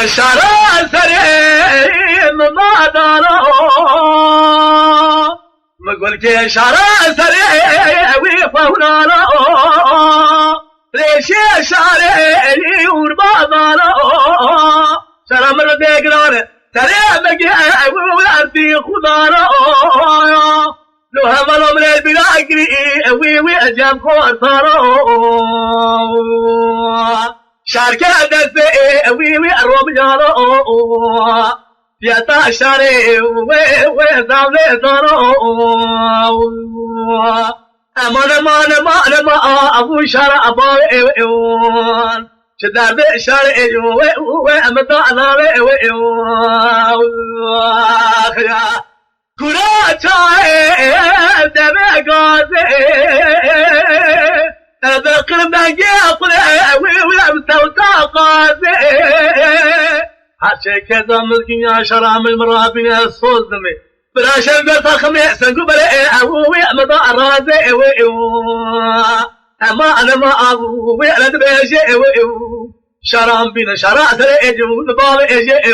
شرع سريم ما دارو مقول كي شرع سريم وفونارو ليش شرع ورما دارو شرع مرد يقرار سريم مقيا وارتي خضارو لو هم الامر البلاقري وي اجام كورتارو شاركة دسي وي اروم جارو يا شاري وي زامل دارو ما ابو شارع ابوي شدار بشاري وي امطعنا وي كراتاي دمي قاسي بقر بقيطل ومتوتا قاسي حاشي كذا ملكي يا شرام المرابين الصوزمي براشن بيرتا خميس نقبل اوي مضاء رازي اما انا ما ابوي انا دبيجي شرام بينا شرات الاجو نبال اجي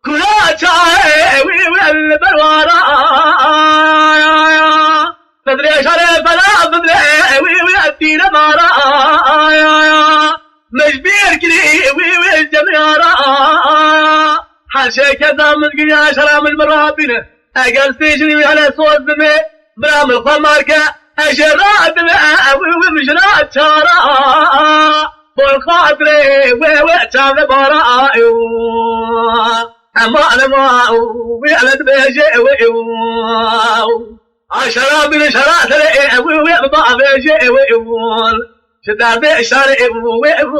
كراتاي والبروارا بدري شرف بلا بدري الدين مارا مجبير كلي والجميارا حاشي كذا من يا شرام المرابين اقل سجني على صوت دمي برام الخماركا اشرات ومجرات شارا بالخاطري وتعب برايو اما انا ما ويعلد بيجي عشرة من شرات لي ويضع بيجي شدار بشارع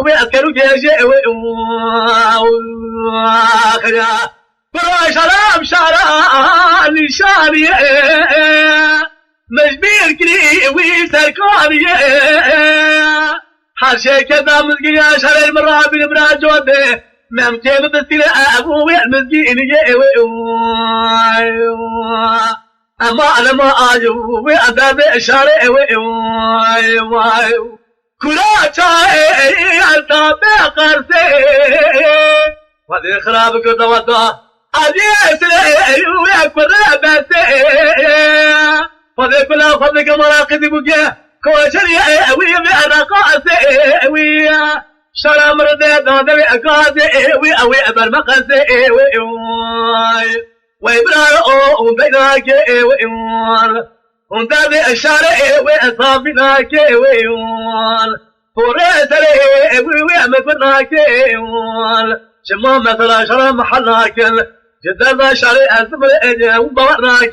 ويأكلوا جيجي برا شراب شارع لشاري مجبير كلي ويسركاري حاشي كذا مزقيا شرع المرابين براجوده ممكن تسير أبوي المسكين أما أنا ما أجوي أداب شارع كراتاي ألتاب قرسي وذي خرابك توضع أديس لي ويكبر بسي وذي كلا فضلك مراقب بقى كوشري ويبعنا قاسي شرام ردي دودي أكاسي وي أبر مقاسي وإبرار بيناك وانتابي الشارع وأصابناك فريسري ويأمكناك شما مثلا شرام محلاك جدا شارع أسمر إجا وبورناك